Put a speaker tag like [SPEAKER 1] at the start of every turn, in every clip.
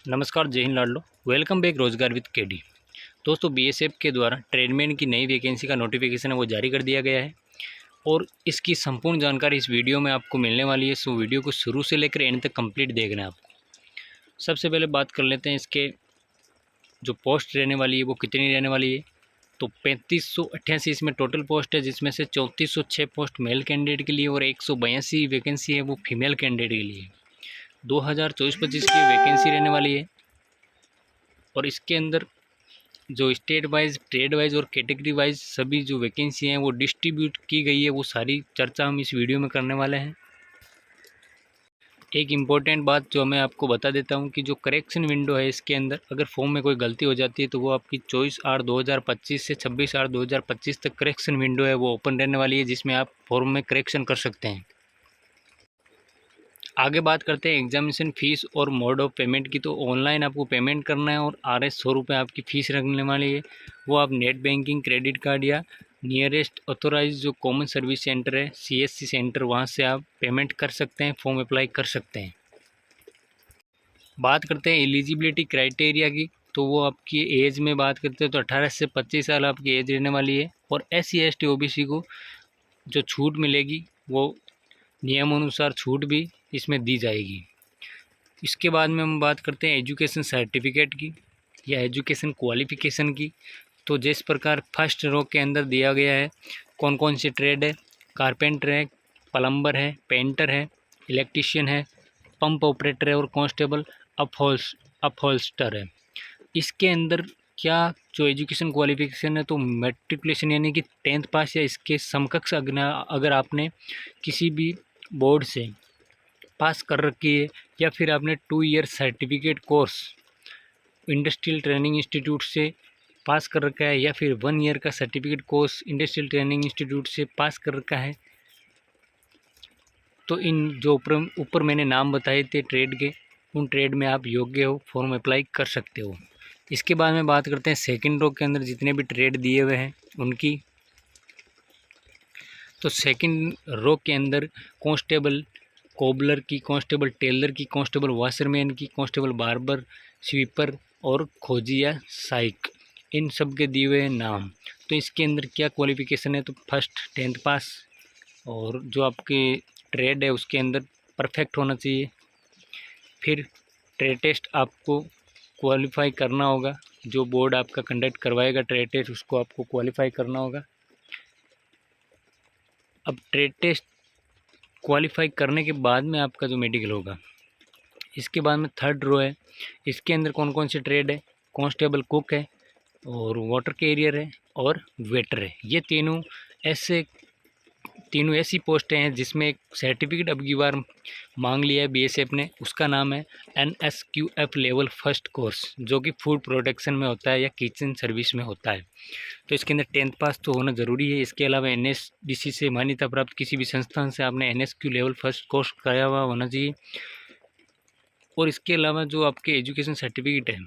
[SPEAKER 1] नमस्कार, जय हिंद लाडलो। वेलकम बैक रोजगार विद केडी। दोस्तों, बीएसएफ के द्वारा ट्रेडमैन की नई वैकेंसी का नोटिफिकेशन है वो जारी कर दिया गया है और इसकी संपूर्ण जानकारी इस वीडियो में आपको मिलने वाली है। सो वीडियो को शुरू से लेकर एंड तक कंप्लीट देखना है आपको। सबसे पहले बात कर लेते हैं इसके जो पोस्ट रहने वाली है वो कितनी रहने वाली है। तो 3588 इसमें टोटल पोस्ट है, जिसमें से 3406 पोस्ट मेल कैंडिडेट के लिए और 182 वैकेंसी है वो फीमेल कैंडिडेट के लिए 2024-25 की वैकेंसी रहने वाली है। और इसके अंदर जो स्टेट वाइज, ट्रेड वाइज और कैटेगरी वाइज सभी जो वैकेंसी हैं वो डिस्ट्रीब्यूट की गई है, वो सारी चर्चा हम इस वीडियो में करने वाले हैं। एक इम्पॉर्टेंट बात जो मैं आपको बता देता हूं कि जो करेक्शन विंडो है इसके अंदर अगर फॉर्म में कोई गलती हो जाती है तो वो आपकी 24/8/2025 से 26/8/2025 तक करेक्शन विंडो है वो ओपन रहने वाली है, जिसमें आप फॉर्म में करेक्शन कर सकते हैं। आगे बात करते हैं एग्जामिनेशन फ़ीस और मोड ऑफ पेमेंट की। तो ऑनलाइन आपको पेमेंट करना है और RS 100 रुपये आपकी फ़ीस रखने वाली है। वो आप नेट बैंकिंग, क्रेडिट कार्ड या नियरेस्ट ऑथोराइज जो कॉमन सर्विस सेंटर है, CSC सेंटर, वहाँ से आप पेमेंट कर सकते हैं, फॉर्म अप्लाई कर सकते हैं। बात करते हैं एलिजिबिलिटी क्राइटेरिया की। तो वो आपकी एज में बात करते हैं तो 18 से 25 साल आपकी एज रहने वाली है। और SC ST OBC को जो छूट मिलेगी वो नियमानुसार छूट भी इसमें दी जाएगी। इसके बाद में हम बात करते हैं एजुकेशन सर्टिफिकेट की या एजुकेशन क्वालिफ़िकेशन की। तो जिस प्रकार फर्स्ट रो के अंदर दिया गया है कौन कौन सी ट्रेड है, कारपेंटर है, प्लम्बर है, पेंटर है, इलेक्ट्रीशियन है, पंप ऑपरेटर है और कांस्टेबल अपहोल्स्टर है। इसके अंदर क्या जो एजुकेशन क्वालिफ़िकेशन है तो मैट्रिकुलेशन यानी कि 10th पास या इसके समकक्ष अगर आपने किसी भी बोर्ड से पास कर रखी है या फिर आपने 2 year certificate course industrial training institute से पास कर रखा है या फिर 1 ईयर का certificate course industrial training institute से पास कर रखा है, तो इन जो ऊपर मैंने नाम बताए थे ट्रेड के, उन ट्रेड में आप योग्य हो, फॉर्म अप्लाई कर सकते हो। इसके बाद में बात करते हैं सेकंड रो के अंदर जितने भी ट्रेड दिए हुए हैं उनकी। तो सेकंड रो के अंदर कांस्टेबल कोबलर की, कांस्टेबल टेलर की, कांस्टेबल वाशरमैन की, कांस्टेबल बार्बर, स्वीपर और खोजी या साइक, इन सब के दिए हुए हैं नाम। तो इसके अंदर क्या क्वालिफ़िकेशन है तो फर्स्ट 10th पास और जो आपके ट्रेड है उसके अंदर परफेक्ट होना चाहिए। फिर ट्रेड टेस्ट आपको क्वालिफाई करना होगा, जो बोर्ड आपका कंडक्ट करवाएगा ट्रेड टेस्ट उसको आपको क्वालिफाई करना होगा। अब ट्रेड टेस्ट क्वालिफाई करने के बाद में आपका जो मेडिकल होगा। इसके बाद में थर्ड रो है, इसके अंदर कौन कौन से ट्रेड है, कांस्टेबल कुक है और वाटर कैरियर है और वेटर है। ये तीनों ऐसी पोस्टें हैं जिसमें एक सर्टिफिकेट अब की बार मांग लिया है BSF ने। उसका नाम है NSQF लेवल फर्स्ट कोर्स, जो कि फूड प्रोडक्शन में होता है या किचन सर्विस में होता है। तो इसके अंदर 10th पास तो होना ज़रूरी है। इसके अलावा NSDC से मान्यता प्राप्त किसी भी संस्थान से आपने NSQ लेवल फर्स्ट कोर्स कराया हुआ होना चाहिए। और इसके अलावा जो आपके एजुकेशन सर्टिफिकेट है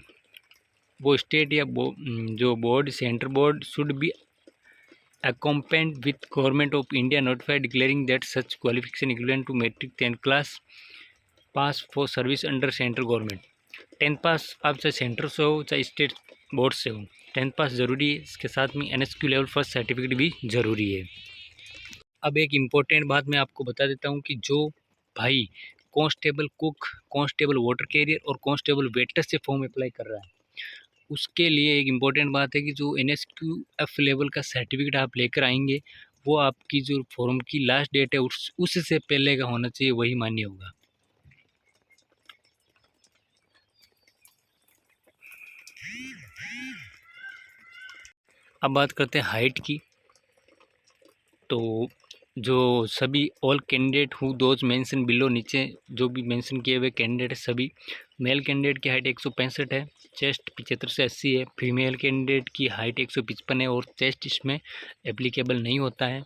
[SPEAKER 1] वो स्टेट या जो board, centre board should be accompanied with Government of India notified declaring that such qualification equivalent to metric 10th class pass for service under central government। 10th पास आप चाहे सेंटर से हो चाहे state board से हो, 10th पास ज़रूरी है। इसके साथ में NSQ लेवल फर्स्ट सर्टिफिकेट भी ज़रूरी है। अब एक इम्पोर्टेंट बात मैं आपको बता देता हूँ कि जो भाई constable cook, constable water career और कांस्टेबल वेटर से फॉर्म अप्लाई कर रहा है उसके लिए एक इम्पॉर्टेंट बात है कि जो NSQF लेवल का सर्टिफिकेट आप लेकर आएंगे वो आपकी जो फॉर्म की लास्ट डेट है उससे पहले का होना चाहिए, वही मान्य होगा। अब बात करते हैं हाइट की। तो जो सभी all candidate who those mention below, नीचे जो भी मेंशन किए हुए कैंडिडेट है सभी, मेल कैंडिडेट की हाइट 165 है, चेस्ट 75 से 80 है, फीमेल कैंडिडेट की हाइट 155 है और चेस्ट इसमें एप्लीकेबल नहीं होता है।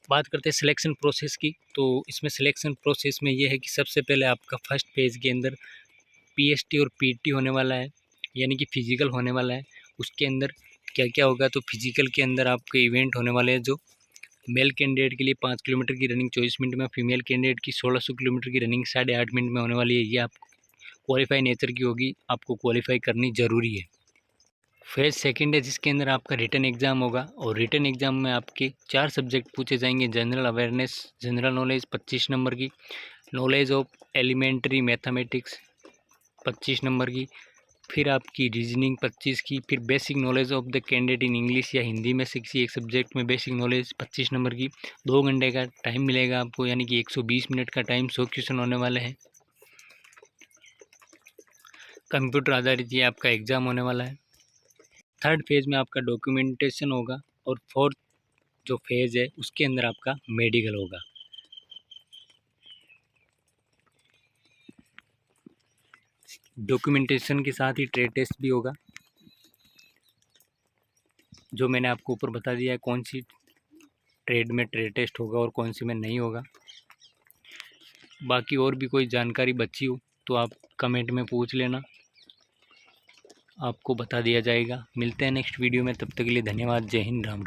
[SPEAKER 1] बात करते हैं सिलेक्शन प्रोसेस की। तो इसमें सिलेक्शन प्रोसेस में ये है कि सबसे पहले आपका फर्स्ट पेज के अंदर PST और PT होने वाला है, यानी कि फिजिकल होने वाला है। उसके अंदर क्या क्या होगा तो फिजिकल के अंदर आपके इवेंट होने वाले हैं, जो मेल कैंडिडेट के लिए 5 किलोमीटर की रनिंग 24 मिनट में, फीमेल कैंडिडेट की 1600 किलोमीटर की रनिंग 8.5 मिनट में होने वाली है। ये आप क्वालिफाई नेचर की होगी, आपको क्वालिफाई करनी ज़रूरी है। फेज़ सेकंड है जिसके अंदर आपका रिटन एग्ज़ाम होगा और रिटन एग्ज़ाम में आपके 4 सब्जेक्ट पूछे जाएंगे। General awareness, general knowledge 25 number की, knowledge of elementary mathematics 25 number की, फिर आपकी रीजनिंग 25 की, फिर basic knowledge of the candidate in English या हिंदी में से किसी एक सब्जेक्ट में बेसिक नॉलेज 25 नंबर की। 2 घंटे का टाइम मिलेगा आपको, यानी कि 120 मिनट का टाइम, 100 क्वेश्चन होने वाले हैं। कंप्यूटर आधारित ये आपका एग्ज़ाम होने वाला है। थर्ड फेज़ में आपका डॉक्यूमेंटेशन होगा और फोर्थ जो फेज़ है उसके अंदर आपका मेडिकल होगा। डॉक्यूमेंटेशन के साथ ही ट्रेड टेस्ट भी होगा, जो मैंने आपको ऊपर बता दिया है कौन सी ट्रेड में ट्रेड टेस्ट होगा और कौन सी में नहीं होगा। बाकी और भी कोई जानकारी बची हो तो आप कमेंट में पूछ लेना, आपको बता दिया जाएगा। मिलते हैं नेक्स्ट वीडियो में, तब तक के लिए धन्यवाद। जय हिंद, राम राम।